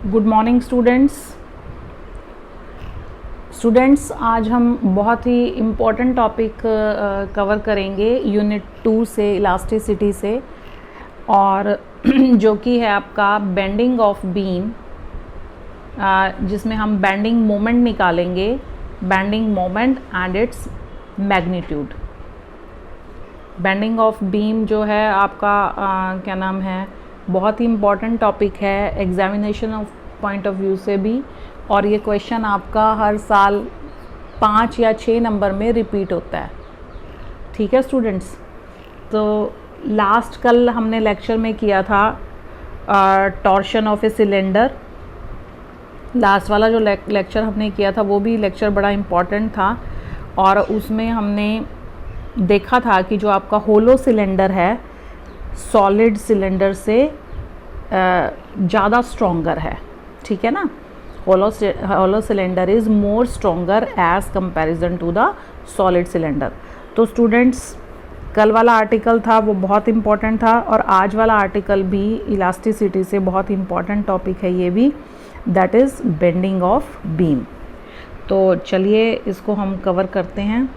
Good morning students, आज हम बहुत ही इम्पोर्टेंट टॉपिक कवर करेंगे यूनिट 2 से, इलास्टिसिटी से, और जो कि है आपका बेंडिंग ऑफ बीम, जिसमें हम बेंडिंग मोमेंट निकालेंगे, bending moment and its magnitude. Bending of beam जो है आपका क्या नाम है, बहुत ही इम्पॉर्टेंट टॉपिक है examination of point of view से भी, और ये क्वेश्चन आपका हर साल 5 या 6 नंबर में रिपीट होता है। ठीक है स्टूडेंट्स, तो लास्ट कल हमने लेक्चर में किया था torsion of a cylinder. Last वाला जो लेक्चर हमने किया था वो भी लेक्चर बड़ा इम्पॉर्टेंट था, और उसमें हमने देखा था कि जो आपका होलो सिलेंडर है सॉलिड सिलेंडर से ज़्यादा स्ट्रॉन्गर है। ठीक है ना, hollow cylinder is more stronger as comparison to the solid cylinder. तो स्टूडेंट्स, कल वाला आर्टिकल था वो बहुत इम्पॉर्टेंट था, और आज वाला आर्टिकल भी इलास्टिसिटी से बहुत इम्पॉर्टेंट टॉपिक है ये भी, that is bending of beam. तो चलिए इसको हम कवर करते हैं।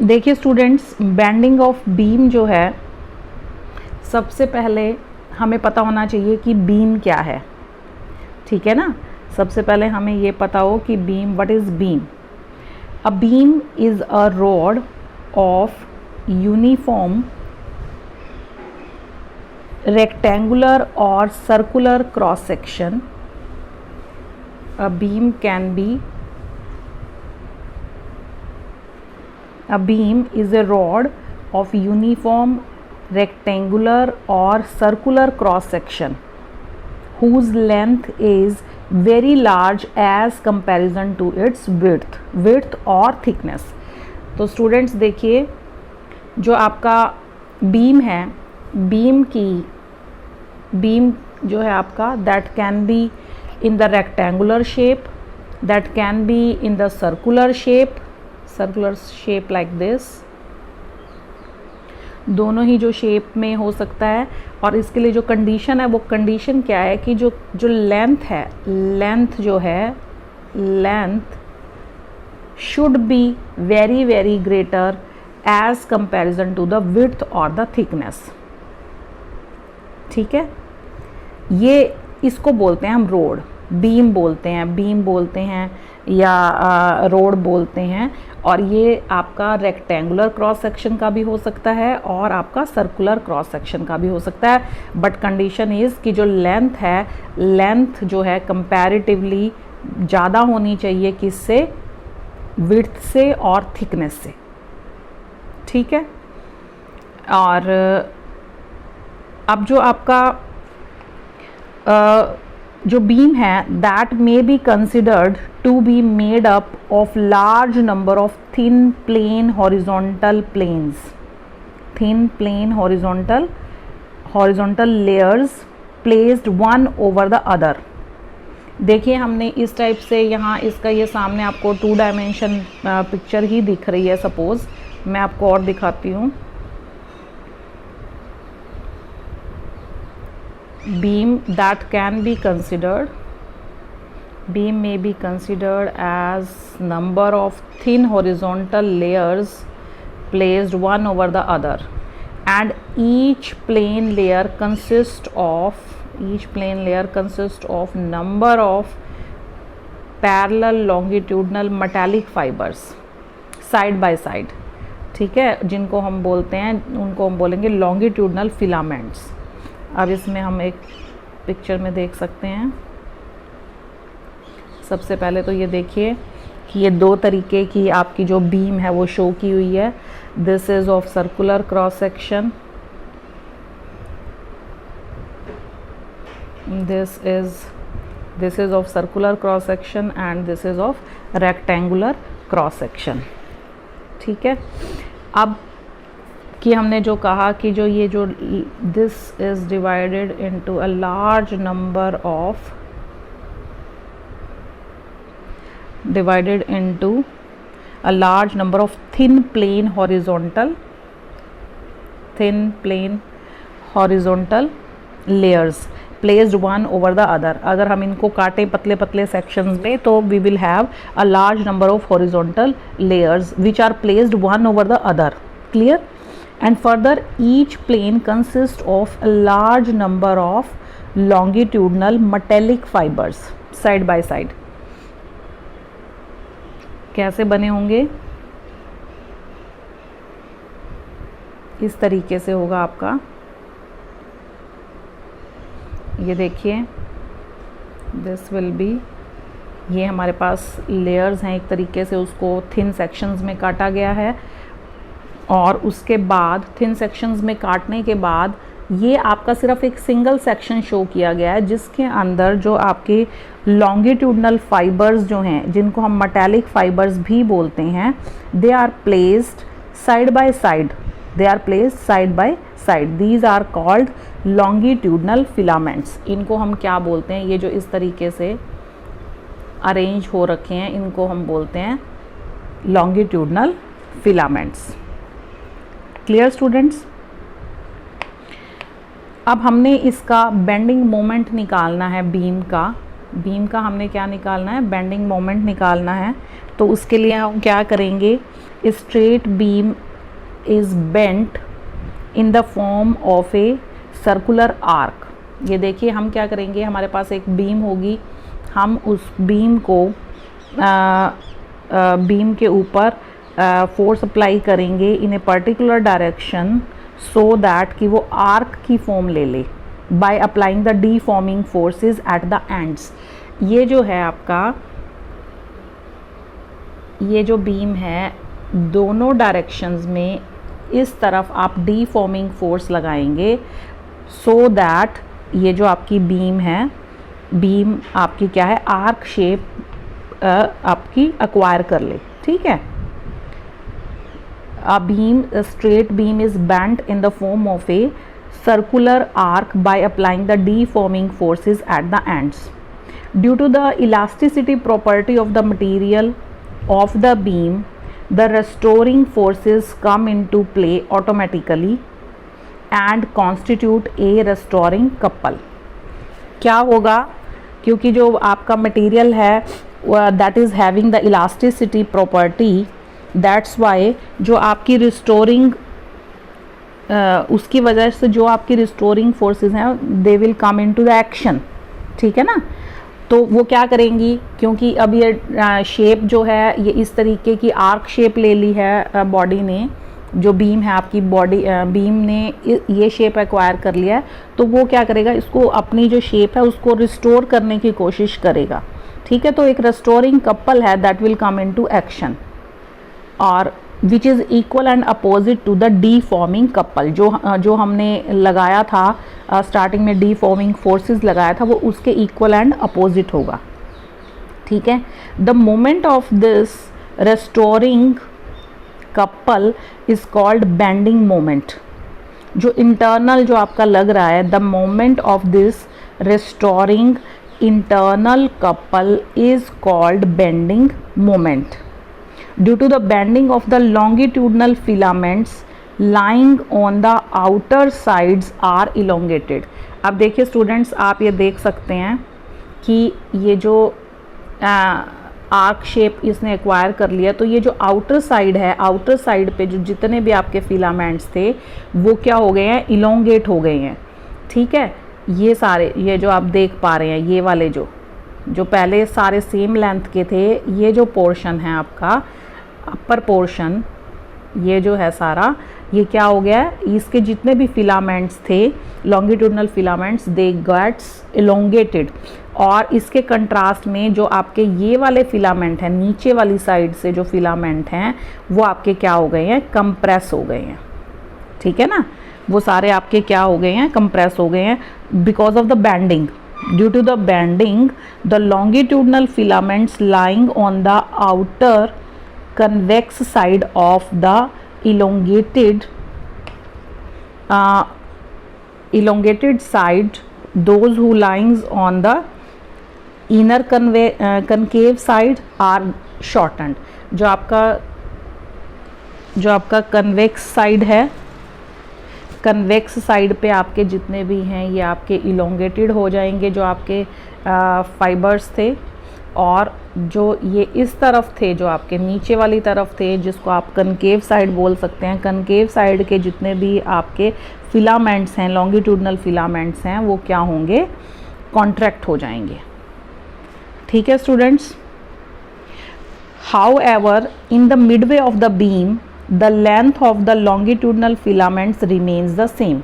देखिए स्टूडेंट्स, बेंडिंग ऑफ बीम जो है, सबसे पहले हमें पता होना चाहिए कि बीम क्या है। ठीक है ना, सबसे पहले हमें ये पता हो कि beam, what is beam. A beam is a rod of uniform rectangular और circular cross section. A beam can be A beam is a rod of uniform rectangular or circular cross section whose length is very large as comparison to its width और thickness। तो students देखिए, जो आपका beam है, beam जो है आपका, that can be in the rectangular shape, that can be in the circular shape like this। दोनों ही जो शेप में हो सकता है, और इसके लिए जो कंडीशन है, वो कंडीशन क्या है कि जो लेंथ है, length should be very greater as comparison to the width और द थिकनेस। ठीक है, ये इसको बोलते हैं हम रोड, बीम बोलते हैं या रोड बोलते हैं। और ये आपका रेक्टेंगुलर क्रॉस सेक्शन का भी हो सकता है और आपका सर्कुलर क्रॉस सेक्शन का भी हो सकता है, बट कंडीशन इज़ कि जो लेंथ है, लेंथ जो है कंपैरेटिवली ज़्यादा होनी चाहिए, किससे, विड्थ से और थिकनेस से। ठीक है, और अब जो आपका जो बीम है, that may be considered to be made up of large number of thin plane horizontal layers placed one over the other. देखिए, हमने इस टाइप से यहाँ इसका ये सामने आपको 2 डायमेंशन पिक्चर ही दिख रही है। सपोज मैं आपको और दिखाती हूँ। Beam that can be considered, beam may be considered as number of thin horizontal layers placed one over the other, and each plane layer consists of number of parallel longitudinal metallic fibers side by side। ठीक है, जिनको हम बोलते हैं, उनको हम बोलेंगे longitudinal filaments। अब इसमें हम एक पिक्चर में देख सकते हैं। सबसे पहले तो ये देखिए कि ये 2 तरीके की आपकी जो बीम है वो शो की हुई है। This is of circular cross section, this is of circular cross section and this is of rectangular cross section. ठीक है, अब कि हमने जो कहा कि जो this is divided into a large number of divided into a large number of thin plane horizontal layers placed one over the other. अगर हम इनको काटे पतले पतले sections में तो we will have a large number of horizontal layers which are placed one over the other. Clear? And further, each plane consists of a large number of longitudinal metallic fibers side by side. कैसे बने होंगे? इस तरीके से होगा आपका, ये देखिए, दिस विल बी, ये हमारे पास लेयर्स हैं, एक तरीके से उसको थिन सेक्शंस में काटा गया है और उसके बाद थिन सेक्शंस में काटने के बाद ये आपका सिर्फ एक सिंगल सेक्शन शो किया गया है जिसके अंदर जो आपके लॉन्गिट्यूडनल फाइबर्स जो हैं, जिनको हम मेटालिक फाइबर्स भी बोलते हैं, they are placed side by side, they are placed side by side, these are called longitudinal filaments. इनको हम क्या बोलते हैं? ये जो इस तरीके से अरेंज हो रखे हैं इनको हम बोलते हैं लॉन्गिट्यूडनल फिलामेंट्स. Clear students? अब हमने इसका बेंडिंग मोमेंट निकालना है, बीम का हमने क्या निकालना है? बेंडिंग मोमेंट निकालना है. तो उसके लिए हम क्या करेंगे? Straight beam is bent in the form of a circular arc. ये देखिए, हम क्या करेंगे, हमारे पास एक बीम होगी, हम उस बीम को बीम के ऊपर फोर्स अप्लाई करेंगे in a particular direction so that कि वो आर्क की फॉर्म ले ले by applying the deforming forces at the ends. ये जो है आपका, ये जो बीम है, दोनों डायरेक्शंस में इस तरफ आप डीफॉर्मिंग फोर्स लगाएंगे सो दैट ये जो आपकी बीम है, बीम आपकी क्या है, आर्क शेप आपकी अक्वायर कर ले. ठीक है. A straight beam is bent in the form of a circular arc by applying the deforming forces at the ends. Due to the elasticity property of the material of the beam, the restoring forces come into play automatically and constitute a restoring couple. क्या होगा? क्योंकि जो आपका material है that is having the elasticity property, that's why जो आपकी restoring उसकी वजह से जो आपकी रिस्टोरिंग फोर्सेस हैं they will come into the action. ठीक है ना? तो वो क्या करेंगी, क्योंकि अब ये शेप जो है ये इस तरीके की आर्क शेप ले ली है बॉडी ने, जो बीम है आपकी बॉडी, बीम ने ये शेप एक्वायर कर लिया है, तो वो क्या करेगा, इसको अपनी जो शेप है उसको रिस्टोर करने की कोशिश करेगा. ठीक है. तो एक रिस्टोरिंग कपल है that will come into action और which is equal and opposite to the deforming couple. जो हमने लगाया था स्टार्टिंग में, डीफॉर्मिंग फोर्सेस लगाया था, वो उसके इक्वल एंड अपोजिट होगा. ठीक है. The moment of this restoring couple is called bending moment. जो इंटरनल जो आपका लग रहा है, the moment of this restoring internal couple is called bending moment. Due to the bending of the longitudinal filaments lying on the outer sides are elongated. अब देखिए students, आप ये देख सकते हैं कि ये जो आर्क शेप इसने एक्वायर कर लिया, तो ये जो आउटर साइड है, आउटर साइड पे जो जितने भी आपके फिलामेंट्स थे वो क्या हो गए हैं, इलोंगेट हो गए हैं. ठीक है. ये सारे, ये जो आप देख पा रहे हैं, ये वाले जो पहले सारे सेम लेंथ के थे, ये जो पोर्शन है आपका अपर पोर्शन, ये जो है सारा, ये क्या हो गया है, इसके जितने भी फिलामेंट्स थे, longitudinal filaments, they gets elongated. और इसके कंट्रास्ट में जो आपके ये वाले फिलामेंट हैं, नीचे वाली साइड से जो फिलामेंट हैं, वो आपके क्या हो गए हैं, कंप्रेस हो गए हैं. ठीक है ना? वो सारे आपके क्या हो गए हैं, कंप्रेस हो गए हैं because of the bending. Due to the bending, the longitudinal filaments lying on the outer convex side of the elongated side, those who lying on the inner concave side are shortened. जो आपका convex side है, convex side पे आपके जितने भी हैं ये आपके इलोंगेटेड हो जाएंगे, जो आपके फाइबर्स थे। और जो ये इस तरफ थे, जो आपके नीचे वाली तरफ थे, जिसको आप कनकेव साइड बोल सकते हैं, कनकेव साइड के जितने भी आपके फिलामेंट्स हैं, लॉन्गिट्यूडनल फिलामेंट्स हैं, वो क्या होंगे, कॉन्ट्रैक्ट हो जाएंगे। ठीक है students. However in the Midway of the beam the length of the longitudinal filaments remains the same,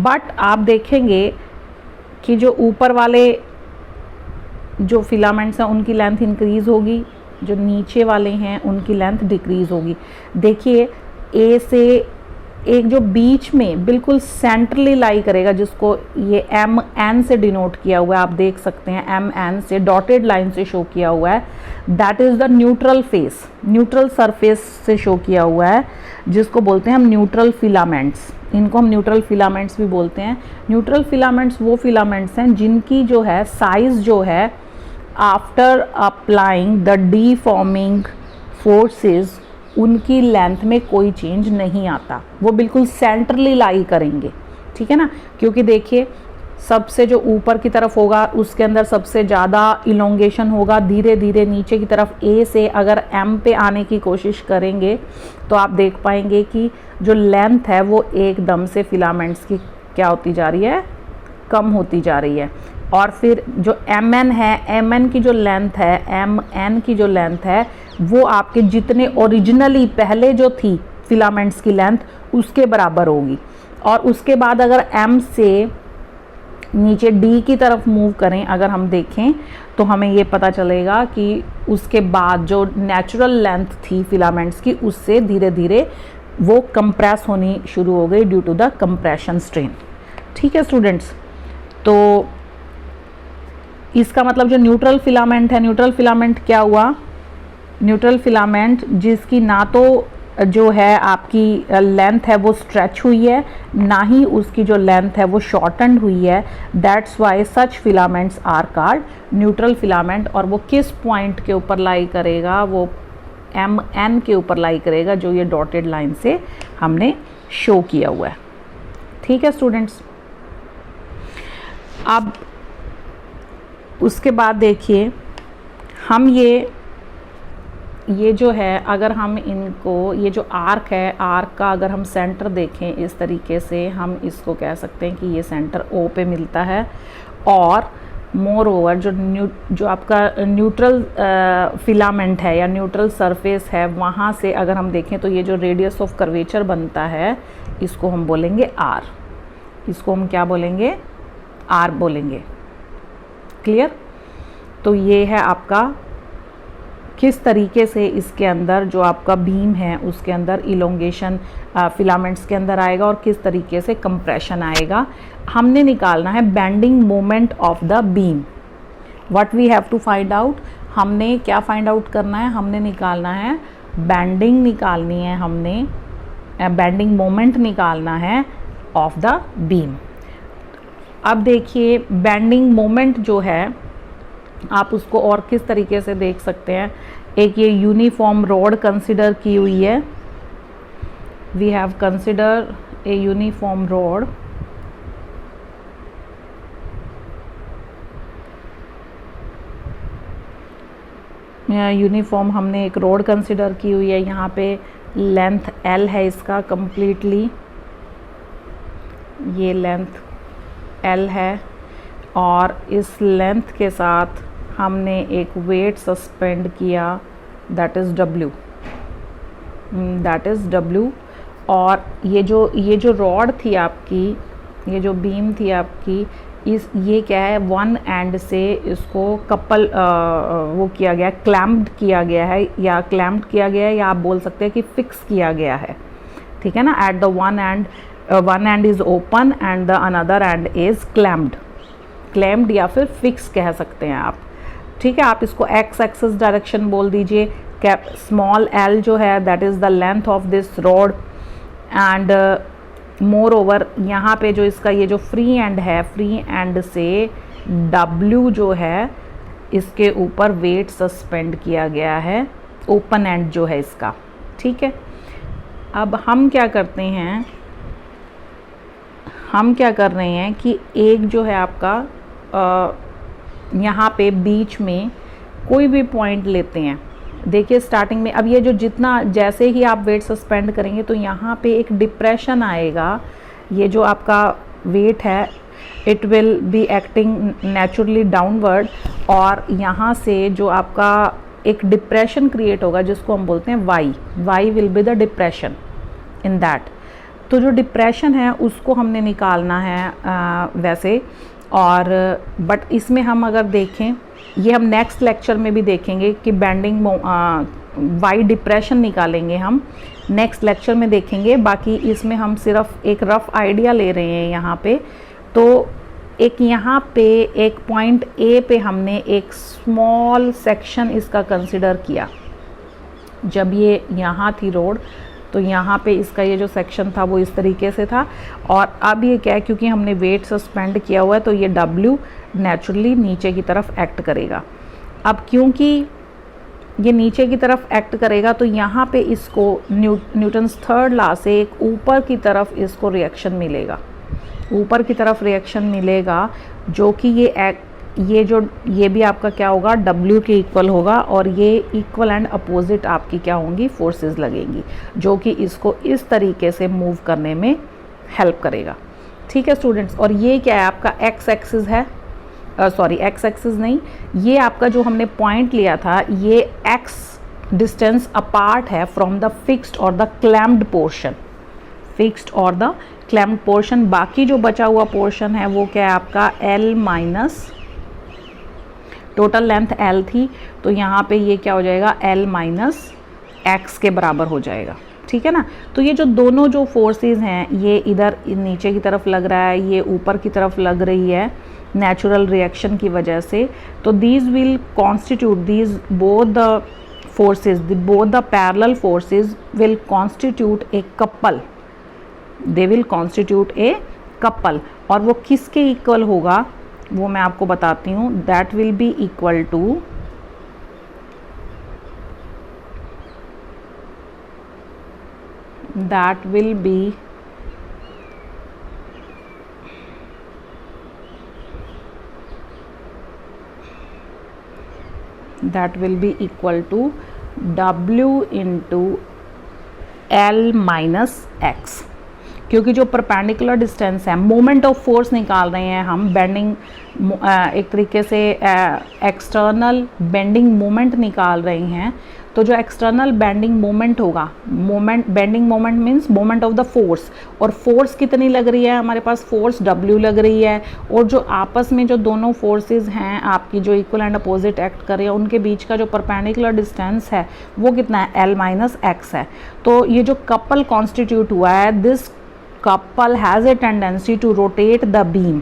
but आप देखेंगे कि जो ऊपर वाले जो फिलामेंट्स हैं उनकी लेंथ इंक्रीज होगी, जो नीचे वाले हैं उनकी लेंथ डिक्रीज होगी। देखिए ए से एक जो बीच में बिल्कुल सेंट्रली लाई करेगा, जिसको ये एम एन से डिनोट किया हुआ है, आप देख सकते हैं एम एन से डॉटेड लाइन से शो किया हुआ है, that is the neutral face, neutral surface से शो किया हुआ है, जिसको बोलते हैं हम न्यूट्रल फिलामेंट्स। इनको हम न्यूट्रल फिलामेंट्स भी बोलते हैं। न्यूट्रल फिलामेंट्स वो फिलामेंट्स हैं जिनकी जो है साइज जो है after applying the deforming forces, उनकी लेंथ में कोई चेंज नहीं आता, वो बिल्कुल सेंट्रली लाई करेंगे। ठीक है ना, क्योंकि देखिए सबसे जो ऊपर की तरफ होगा उसके अंदर सबसे ज़्यादा इलोंगेशन होगा, धीरे धीरे नीचे की तरफ ए से अगर एम पे आने की कोशिश करेंगे तो आप देख पाएंगे कि जो लेंथ है वो एकदम से फिलामेंट्स की क्या होती जा रही है, कम होती जा रही है। और फिर जो एम एन है, एम एन की जो लेंथ है, एम एन की जो लेंथ है वो आपके जितने ओरिजिनली पहले जो थी फिलामेंट्स की लेंथ उसके बराबर होगी। और उसके बाद अगर एम से नीचे डी की तरफ मूव करें, अगर हम देखें तो हमें ये पता चलेगा कि उसके बाद जो नेचुरल लेंथ थी फिलामेंट्स की उससे धीरे धीरे वो कंप्रेस होनी शुरू हो गई due to the compression strain. ठीक है स्टूडेंट्स, तो इसका मतलब जो न्यूट्रल फिलामेंट है, न्यूट्रल फिलामेंट क्या हुआ, न्यूट्रल फिलामेंट जिसकी ना तो जो है आपकी लेंथ है वो स्ट्रेच हुई है, ना ही उसकी जो लेंथ है वो शॉर्टन्ड हुई है, that's why such filaments are called neutral filament. और वो किस पॉइंट के ऊपर लाई करेगा, वो एम एन के ऊपर लाई करेगा, जो ये डॉटेड लाइन से हमने शो किया हुआ है। ठीक है स्टूडेंट्स, अब उसके बाद देखिए हम ये जो है, अगर हम इनको, ये जो आर्क है, आर्क का अगर हम सेंटर देखें इस तरीके से, हम इसको कह सकते हैं कि ये सेंटर ओ पे मिलता है। और मोर ओवर जो आपका न्यूट्रल फिलामेंट है या न्यूट्रल सरफेस है, वहाँ से अगर हम देखें तो ये जो रेडियस ऑफ कर्वेचर बनता है इसको हम बोलेंगे आर, इसको हम क्या बोलेंगे, आर बोलेंगे। क्लियर। तो ये है आपका किस तरीके से इसके अंदर जो आपका बीम है उसके अंदर इलोंगेशन फिलामेंट्स के अंदर आएगा और किस तरीके से कंप्रेशन आएगा। हमने निकालना है bending moment of the beam. What we have to find out, हमने क्या फाइंड आउट करना है, हमने निकालना है बेंडिंग, निकालनी है हमने बेंडिंग मोमेंट निकालना है ऑफ द बीम। अब देखिए बेंडिंग मोमेंट जो है आप उसको और किस तरीके से देख सकते हैं। एक ये यूनिफॉर्म रॉड कंसिडर की हुई है, we have consider a uniform rod, uniform हमने एक रॉड कंसिडर की हुई है। यहाँ पे लेंथ एल है इसका कंप्लीटली, ये लेंथ एल है और इस लेंथ के साथ हमने एक वेट सस्पेंड किया, that is W, that is W. और ये जो रॉड थी आपकी, ये जो बीम थी आपकी, ये क्या है, वन एंड से इसको कपल वो किया गया, क्लैम्प्ड किया गया है, या क्लैम्प्ड किया गया है, या आप बोल सकते हैं कि फिक्स किया गया है। ठीक है ना, at the one and is open and the another and is clamped या फिर फिक्स कह सकते हैं आप। ठीक है, आप इसको एक्स एक्सिस डायरेक्शन बोल दीजिए। कैप स्मॉल एल जो है that is the length of this rod and more over यहाँ पे जो इसका ये जो फ्री एंड है, फ्री एंड से डब्ल्यू जो है इसके ऊपर वेट सस्पेंड किया गया है, ओपन एंड जो है इसका, ठीक है। अब हम क्या करते हैं, हम क्या कर रहे हैं कि एक जो है आपका यहाँ पे बीच में कोई भी पॉइंट लेते हैं। देखिए स्टार्टिंग में, अब ये जो जितना जैसे ही आप वेट सस्पेंड करेंगे तो यहाँ पे एक डिप्रेशन आएगा। ये जो आपका वेट है it will be acting naturally downward, और यहाँ से जो आपका एक डिप्रेशन क्रिएट होगा जिसको हम बोलते हैं y will be the depression in that. तो जो डिप्रेशन है उसको हमने निकालना है वैसे, और बट इसमें हम अगर देखें, ये हम नेक्स्ट लेक्चर में भी देखेंगे कि बेंडिंग वाई डिप्रेशन निकालेंगे हम नेक्स्ट लेक्चर में देखेंगे। बाकी इसमें हम सिर्फ एक रफ आइडिया ले रहे हैं यहाँ पे। तो एक यहाँ पे एक पॉइंट ए पे हमने एक स्मॉल सेक्शन इसका कंसिडर किया। जब ये यहाँ थी रोड तो यहाँ पे इसका ये जो सेक्शन था वो इस तरीके से था, और अब ये क्या है, क्योंकि हमने वेट सस्पेंड किया हुआ है तो ये W नेचुरली नीचे की तरफ एक्ट करेगा। अब क्योंकि ये नीचे की तरफ एक्ट करेगा तो यहाँ पे इसको न्यूटन्स थर्ड लॉ से एक ऊपर की तरफ इसको रिएक्शन मिलेगा, ऊपर की तरफ रिएक्शन मिलेगा, जो कि ये भी आपका क्या होगा, W के इक्वल होगा, और ये इक्वल एंड अपोजिट आपकी क्या होंगी, फोर्सेस लगेंगी, जो कि इसको इस तरीके से मूव करने में हेल्प करेगा। ठीक है स्टूडेंट्स, और ये क्या है आपका एक्स एक्सिस है, सॉरी एक्स एक्सिस नहीं, ये आपका जो हमने पॉइंट लिया था ये एक्स डिस्टेंस अपार्ट है फ्रॉम द फिक्स्ड और द क्लैम्प्ड पोर्शन, फिक्स्ड और द क्लैम्प्ड पोर्शन। बाकी जो बचा हुआ पोर्शन है वो क्या है आपका L minus, total length L थी तो यहाँ पे ये क्या हो जाएगा, L माइनस एक्स के बराबर हो जाएगा। ठीक है ना। तो ये जो दोनों जो फोर्सेस हैं, ये इधर नीचे की तरफ लग रहा है, ये ऊपर की तरफ लग रही है नेचुरल रिएक्शन की वजह से। तो these will constitute, these both the forces, both the parallel forces will constitute a couple, they will constitute a couple. और वो किसके इक्वल होगा वो मैं आपको बताती हूँ। That will be equal to that will be equal to W into L minus x, क्योंकि जो परपेंडिकुलर डिस्टेंस है, मोमेंट ऑफ फोर्स निकाल रहे हैं हम, बेंडिंग एक तरीके से एक्सटर्नल बेंडिंग मोमेंट निकाल रहे हैं। तो जो एक्सटर्नल बेंडिंग मोमेंट होगा, bending moment means moment of the force, और फोर्स कितनी लग रही है हमारे पास, फोर्स W लग रही है, और जो आपस में जो दोनों फोर्सेस हैं आपकी जो इक्वल एंड अपोजिट एक्ट कर रही है उनके बीच का जो परपेंडिकुलर डिस्टेंस है वो कितना है, L माइनस एक्स है। तो ये जो कपल कॉन्स्टिट्यूट हुआ है, this couple has a tendency to rotate the beam,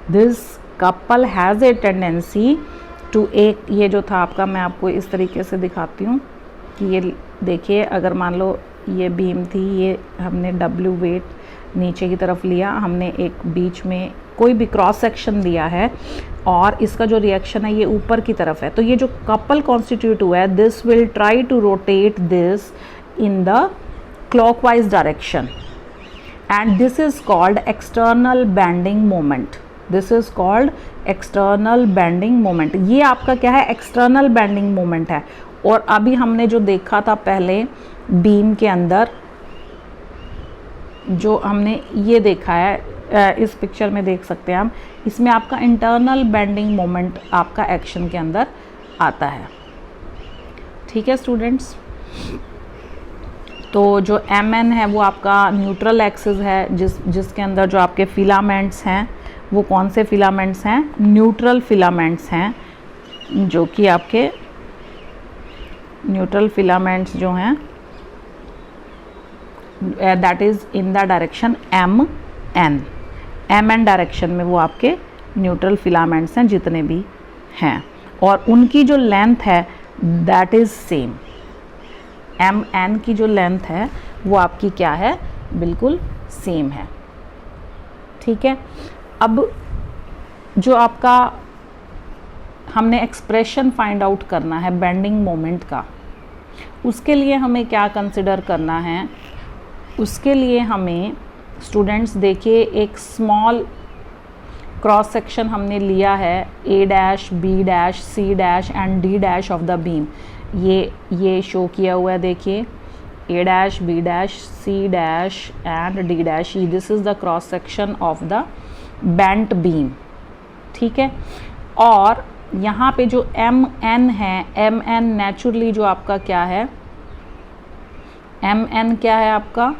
this couple has a tendency to, एक ये जो था आपका, मैं आपको इस तरीके से दिखाती हूँ कि ये देखिए, अगर मान लो ये बीम थी, ये हमने W वेट नीचे की तरफ लिया, हमने एक बीच में कोई भी क्रॉस सेक्शन दिया है और इसका जो रिएक्शन है ये ऊपर की तरफ है। तो ये जो कपल कॉन्स्टिट्यूट हुआ है, this will try to rotate this in the clockwise direction, and this is called external bending moment, this is called external bending moment। ये आपका क्या है, external bending moment है। और अभी हमने जो देखा था पहले बीम के अंदर, जो हमने ये देखा है इस पिक्चर में देख सकते हैं हम, इसमें आपका इंटरनल बेंडिंग मोमेंट आपका एक्शन के अंदर आता है। ठीक है स्टूडेंट्स, तो जो Mn है वो आपका न्यूट्रल एक्सिस है, जिसके अंदर जो आपके फिलामेंट्स हैं वो कौन से फिलामेंट्स हैं, न्यूट्रल फिलामेंट्स हैं, जो कि आपके न्यूट्रल फिलामेंट्स जो हैं that is in the direction Mn direction में वो आपके न्यूट्रल फिलामेंट्स हैं जितने भी हैं, और उनकी जो लेंथ है दैट इज़ सेम। Mn की जो लेंथ है वो आपकी क्या है, बिल्कुल सेम है। ठीक है। अब जो आपका हमने एक्सप्रेशन फाइंड आउट करना है बेंडिंग मोमेंट का। उसके लिए हमें क्या कंसिडर करना है, उसके लिए हमें स्टूडेंट्स देखिए एक स्मॉल क्रॉस सेक्शन हमने लिया है A dash B dash C dash and D dash of the beam. ये शो किया हुआ है, देखिए A dash B dash C dash and D dash. This is the cross section of the bent beam, ठीक है। और यहाँ पे जो MN है, MN नेचुरली जो आपका क्या है, MN क्या है आपका,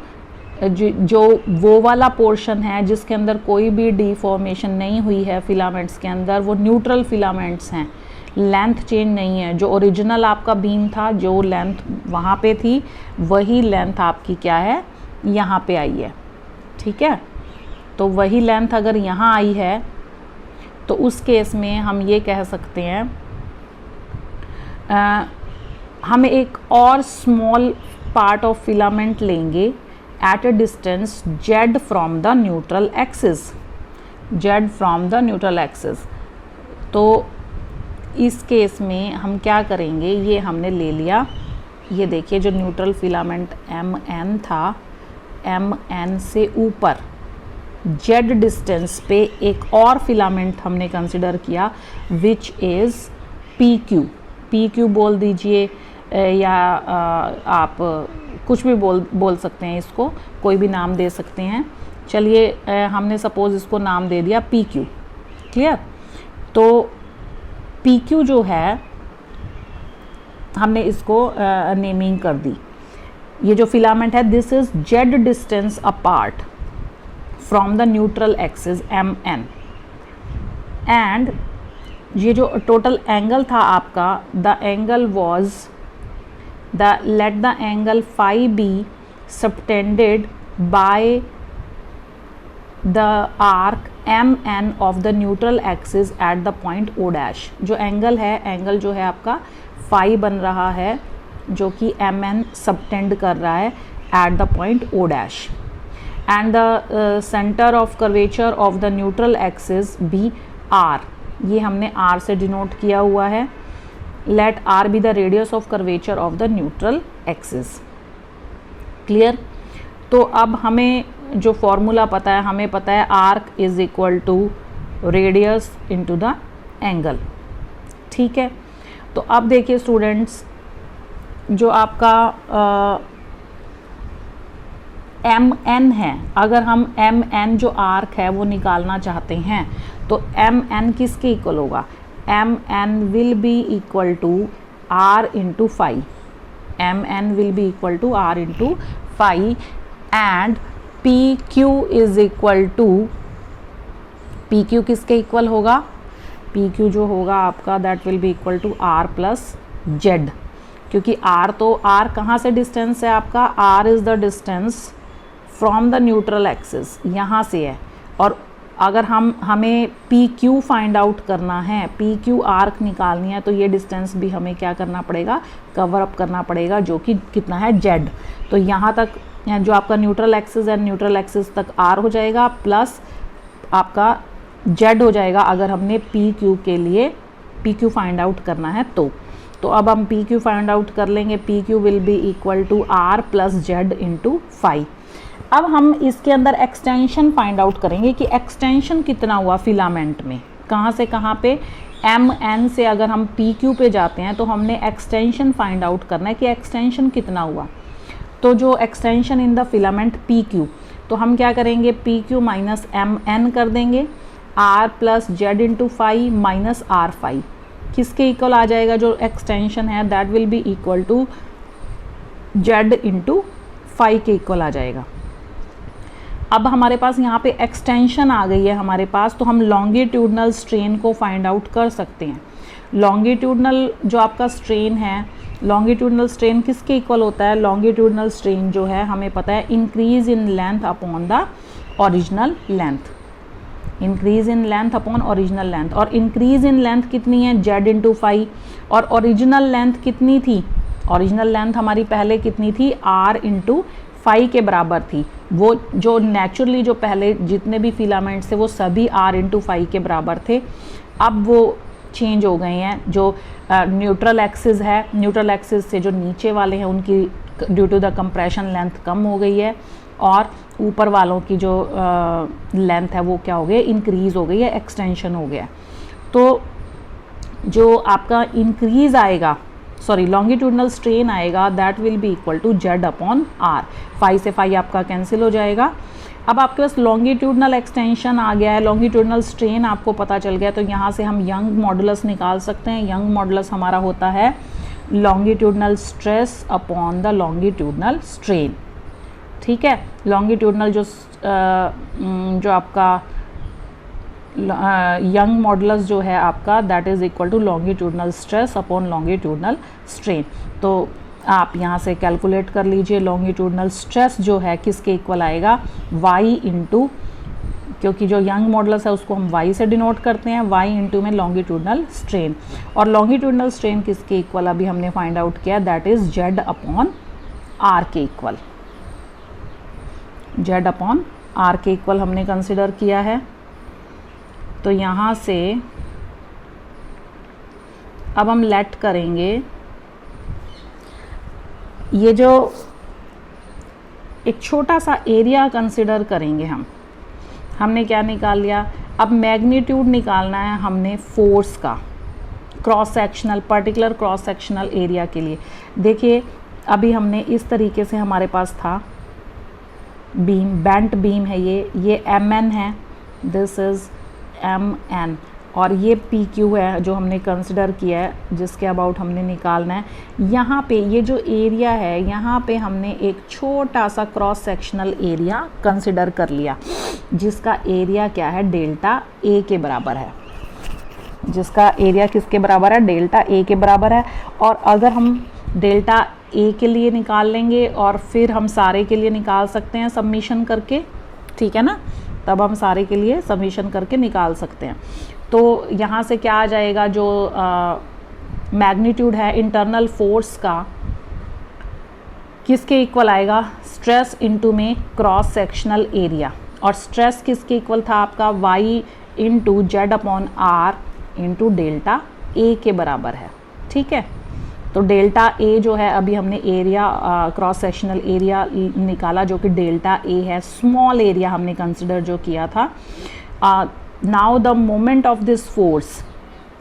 जो वो वाला पोर्शन है जिसके अंदर कोई भी डिफॉर्मेशन नहीं हुई है फिलामेंट्स के अंदर, वो न्यूट्रल फिलामेंट्स हैं, लेंथ चेंज नहीं है। जो ओरिजिनल आपका बीम था, जो लेंथ वहाँ पे थी, वही लेंथ आपकी क्या है, यहाँ पे आई है, ठीक है। तो वही लेंथ अगर यहाँ आई है तो उस केस में हम ये कह सकते हैं हम एक और स्मॉल पार्ट ऑफ फिलामेंट लेंगे at a distance z from the neutral axis, z from the neutral axis। तो इस केस में हम क्या करेंगे, ये हमने ले लिया, ये देखिए जो न्यूट्रल फिलामेंट MN था, MN से ऊपर z डिस्टेंस पे एक और फिलामेंट हमने कंसिडर किया विच इज़ PQ बोल दीजिए, या आप कुछ भी बोल सकते हैं, इसको कोई भी नाम दे सकते हैं। चलिए हमने सपोज़ इसको नाम दे दिया PQ, क्लियर। तो PQ जो है हमने इसको नेमिंग कर दी। ये जो फिलामेंट है, this is z distance apart from the neutral axis MN, and ये जो टोटल एंगल था आपका, the angle was let the angle phi be subtended by the arc MN of the neutral axis at the point O dash। जो angle है, angle जो है आपका phi बन रहा है, जो कि MN सबटेंड कर रहा है at the point O dash, and the center of curvature of the neutral axis be R। ये हमने R से डिनोट किया हुआ है। Let R be the radius of curvature of the neutral axis, clear. तो अब हमें जो फॉर्मूला पता है, हमें पता है arc is equal to radius into the angle, ठीक है। तो अब देखिए स्टूडेंट्स, जो आपका MN है, अगर हम MN जो आर्क है वो निकालना चाहते हैं तो MN किसके इक्वल होगा, MN will be equal to R into phi, MN will be equal to R into phi, and PQ is equal to, PQ किसके इक्वल होगा, PQ जो होगा आपका that will be equal to R plus Z, क्योंकि R तो R कहाँ से distance है आपका, R is the distance from the neutral axis, यहाँ से है। और अगर हमें PQ फाइंड आउट करना है, PQ आर्क निकालनी है, तो ये डिस्टेंस भी हमें क्या करना पड़ेगा, कवर अप करना पड़ेगा, जो कि कितना है Z। तो यहाँ तक जो आपका न्यूट्रल एक्सिस है, न्यूट्रल एक्सिस तक R हो जाएगा प्लस आपका Z हो जाएगा, अगर हमने PQ के लिए PQ फाइंड आउट करना है तो अब हम PQ फाइंड आउट कर लेंगे। PQ will be equal to R plus Z into phi. अब हम इसके अंदर एक्सटेंशन फाइंड आउट करेंगे कि एक्सटेंशन कितना हुआ फिलामेंट में, कहाँ से कहाँ पे, MN से अगर हम PQ पे जाते हैं तो हमने एक्सटेंशन फाइंड आउट करना है कि एक्सटेंशन कितना हुआ। तो जो extension in the filament PQ, तो हम क्या करेंगे, PQ माइनस MN कर देंगे, R plus Z into phi minus R phi किसके इक्वल आ जाएगा, जो एक्सटेंशन है that will be equal to Z into phi के इक्वल आ जाएगा। अब हमारे पास यहाँ पे एक्सटेंशन आ गई है हमारे पास, तो हम लॉन्गिट्यूडनल स्ट्रेन को फाइंड आउट कर सकते हैं। लॉन्गिट्यूडनल जो आपका स्ट्रेन है, लॉन्गिट्यूडनल स्ट्रेन किसके इक्वल होता है, लॉन्गिट्यूडनल स्ट्रेन जो है हमें पता है increase in length upon the original length, increase in length upon original length. और इंक्रीज इन लेंथ कितनी है, Z इंटू फाई, और ओरिजिनल लेंथ कितनी थी, ओरिजिनल लेंथ हमारी पहले कितनी थी, R इंटू फाई के बराबर थी। वो जो नेचुरली जो पहले जितने भी फिलामेंट्स थे वो सभी R इंटू फाई के बराबर थे। अब वो चेंज हो गए हैं। जो न्यूट्रल एक्सिस है, न्यूट्रल एक्सिस से जो नीचे वाले हैं उनकी due to the compression length कम हो गई है, और ऊपर वालों की जो लेंथ है वो क्या हो गई, इंक्रीज़ हो गई है, एक्सटेंशन हो गया। तो जो आपका इंक्रीज़ आएगा, सॉरी लॉन्गिट्यूडनल स्ट्रेन आएगा, that will be equal to z upon r. Phi से फाई आपका कैंसिल हो जाएगा। अब आपके पास लॉन्गिट्यूडनल एक्सटेंशन आ गया है, लॉन्गिट्यूडनल स्ट्रेन आपको पता चल गया, तो यहाँ से हम यंग मॉडुलस निकाल सकते हैं। यंग मॉडुलस हमारा होता है longitudinal stress upon the longitudinal strain. ठीक है, लॉन्गिट्यूडनल जो आपका यंग मॉडुलस जो है आपका, that is equal to longitudinal stress upon longitudinal strain. तो आप यहाँ से कैलकुलेट कर लीजिए, लॉन्गिट्यूडनल स्ट्रेस जो है किसके इक्वल आएगा, y इंटू, क्योंकि जो यंग मॉडुलस है उसको हम y से डिनोट करते हैं, y इंटू में लॉन्गिट्यूडनल स्ट्रेन। और लॉन्गिट्यूडनल स्ट्रेन किसके इक्वल अभी हमने फाइंड आउट किया, that is z upon r के इक्वल। z अपॉन r के इक्वल हमने कंसिडर किया है। तो यहाँ से अब हम लेट करेंगे, ये जो एक छोटा सा एरिया कंसिडर करेंगे हमने क्या निकाल लिया, अब मैग्नीट्यूड निकालना है हमने फोर्स का, cross sectional, particular cross sectional area के लिए। देखिए अभी हमने इस तरीके से हमारे पास था बीम, बेंट बीम है ये MN है, दिस इज़ MN, और ये PQ है जो हमने कंसिडर किया है, जिसके अबाउट हमने निकालना है। यहाँ पे ये जो एरिया है, यहाँ पे हमने एक छोटा सा क्रॉस सेक्शनल एरिया कंसिडर कर लिया, जिसका एरिया क्या है, डेल्टा A के बराबर है, जिसका एरिया किसके बराबर है, डेल्टा A के बराबर है। और अगर हम डेल्टा A के लिए निकाल लेंगे और फिर हम सारे के लिए निकाल सकते हैं सब्मिशन करके, ठीक है ना, तब हम सारे के लिए सब्मिशन करके निकाल सकते हैं। तो यहाँ से क्या आ जाएगा, जो मैग्नीट्यूड है इंटरनल फोर्स का किसके इक्वल आएगा, स्ट्रेस इनटू में क्रॉस सेक्शनल एरिया, और स्ट्रेस किसके इक्वल था आपका, y into z upon r into delta A के बराबर है। ठीक है, तो डेल्टा A जो है, अभी हमने एरिया क्रॉस सेक्शनल एरिया निकाला जो कि डेल्टा A है, स्मॉल एरिया हमने कंसिडर जो किया था। Now the moment of this force,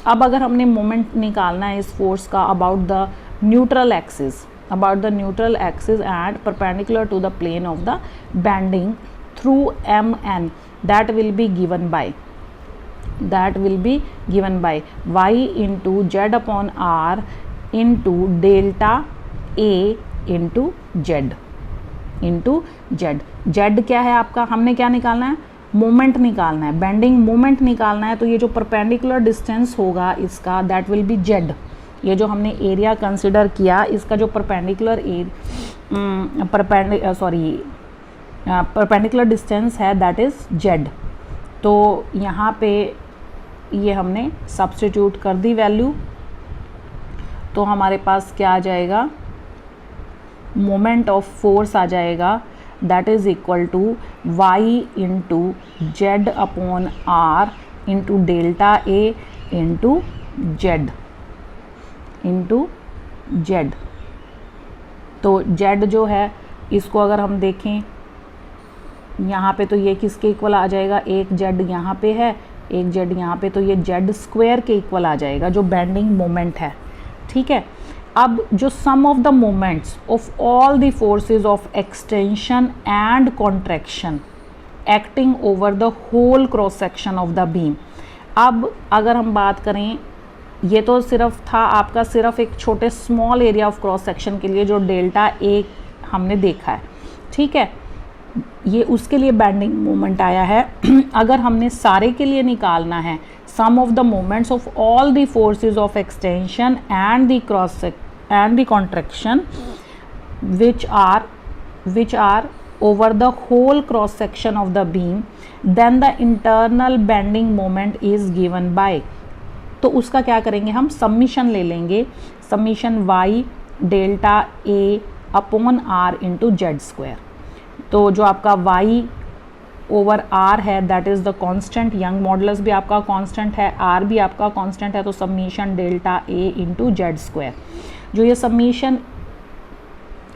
अब अगर हमने मोमेंट निकालना है इस फोर्स का about the neutral axis, about the neutral axis and perpendicular to the plane of the bending through MN, that will be given by y into z upon r into delta A into z z क्या है आपका, हमने क्या निकालना है, moment निकालना है, bending moment निकालना है। तो ये जो परपेंडिकुलर डिस्टेंस होगा इसका, दैट विल बी z। ये जो हमने एरिया कंसिडर किया, इसका जो परपेंडिकुलर डिस्टेंस है, दैट इज़ z। तो यहाँ पे ये हमने सब्स्टिट्यूट कर दी वैल्यू, तो हमारे पास क्या आ जाएगा, मोमेंट ऑफ फोर्स आ जाएगा, that is equal to y into z upon r into delta A into z. तो z जो है इसको अगर हम देखें यहाँ पे, तो ये किसके इक्वल आ जाएगा, एक z यहाँ पे है, एक z यहाँ पे, तो ये z स्क्वायर के इक्वल आ जाएगा जो बेंडिंग मोमेंट है। ठीक है, अब जो sum of the moments of all the forces of extension and contraction acting over the whole cross section of the beam. अब अगर हम बात करें, ये तो सिर्फ था आपका सिर्फ एक छोटे small area of cross section के लिए जो डेल्टा A हमने देखा है। ठीक है, ये उसके लिए बेंडिंग मोमेंट आया है। अगर हमने सारे के लिए निकालना है, sum of the moments of all the forces of extension and the cross and the contraction which are over the whole cross section of the beam, then the internal bending moment is given by, तो उसका क्या करेंगे हम, summation ले लेंगे, summation y delta A upon r into Z square. तो जो आपका y ओवर आर है, that is the constant, young modulus भी आपका कांस्टेंट है, आर भी आपका कांस्टेंट है, तो समीशन डेल्टा ए इंटू जेड स्क्वायर। जो ये समीशन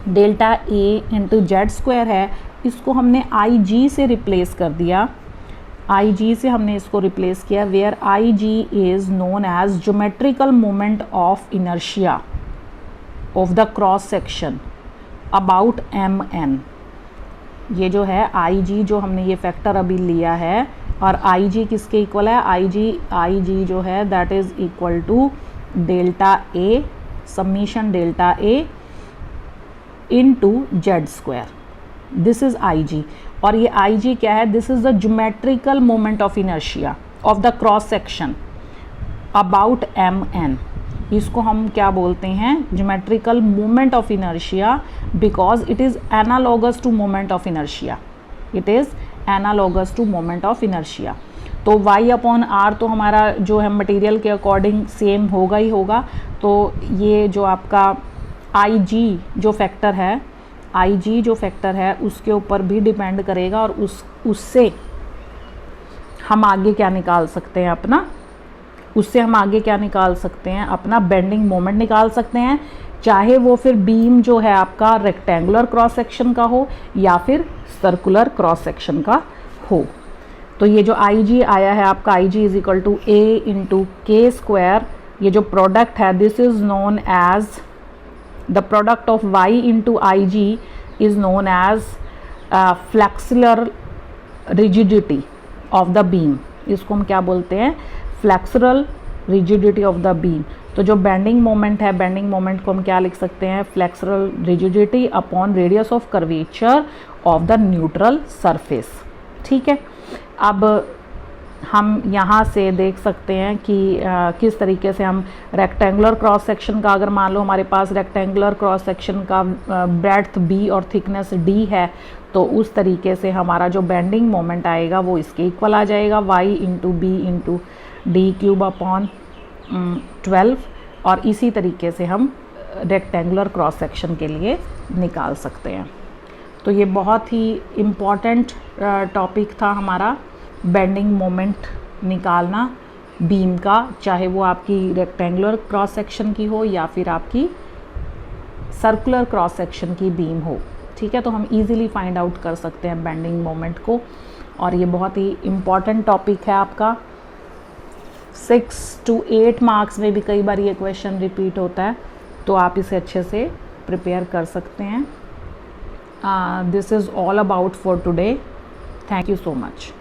डेल्टा ए इंटू जेड स्क्वायर है, इसको हमने आई जी से रिप्लेस कर दिया, आई जी से हमने इसको रिप्लेस किया, where I G is known as geometrical moment of inertia of the cross section about M N. ये जो है आई जी, जो हमने ये फैक्टर अभी लिया है, और आई जी किसके इक्वल है, आई जी जो है that is equal to delta A summation delta A into Z square, this is I G. और ये आई जी क्या है, this is the geometrical moment of inertia of the cross section about M N. इसको हम क्या बोलते हैं, geometrical moment of inertia, because it is analogous to moment of inertia, it is analogous to moment of inertia. तो y upon R तो हमारा जो है मटेरियल के अकॉर्डिंग सेम होगा ही होगा, तो ये जो आपका आई जी जो फैक्टर है, आई जी जो फैक्टर है उसके ऊपर भी डिपेंड करेगा, और उससे हम आगे क्या निकाल सकते हैं अपना, उससे हम आगे क्या निकाल सकते हैं, अपना बेंडिंग मोमेंट निकाल सकते हैं, चाहे वो फिर बीम जो है आपका रेक्टेंगुलर क्रॉस सेक्शन का हो या फिर सर्कुलर क्रॉस सेक्शन का हो। तो ये जो आई जी आया है आपका, I G is equal to A into K square, ये जो प्रोडक्ट है this is known as the product of Y into I G is known as flexural rigidity of the beam. इसको हम क्या बोलते हैं, flexural rigidity of the beam. तो जो बेंडिंग मोमेंट है, बेंडिंग मोमेंट को हम क्या लिख सकते हैं, flexural rigidity upon radius of curvature of the neutral surface. ठीक है, अब हम यहाँ से देख सकते हैं कि किस तरीके से हम रेक्टेंगुलर क्रॉस सेक्शन का, अगर मान लो हमारे पास रेक्टेंगुलर क्रॉस सेक्शन का ब्रेड्थ बी और थिकनेस डी है, तो उस तरीके से हमारा जो बेंडिंग मोमेंट आएगा वो इसके इक्वल आ जाएगा, y into b into d cube upon 12, और इसी तरीके से हम रेक्टेंगुलर क्रॉस सेक्शन के लिए निकाल सकते हैं। तो ये बहुत ही इम्पॉर्टेंट टॉपिक था हमारा, बेंडिंग मोमेंट निकालना बीम का, चाहे वो आपकी रेक्टेंगुलर क्रॉस सेक्शन की हो या फिर आपकी सर्कुलर क्रॉस सेक्शन की बीम हो। ठीक है, तो हम इजीली फाइंड आउट कर सकते हैं बेंडिंग मोमेंट को, और ये बहुत ही इम्पॉर्टेंट टॉपिक है आपका। 6 to 8 मार्क्स में भी कई बार ये क्वेश्चन रिपीट होता है, तो आप इसे अच्छे से प्रिपेयर कर सकते हैं। This is all about for today, thank you so much.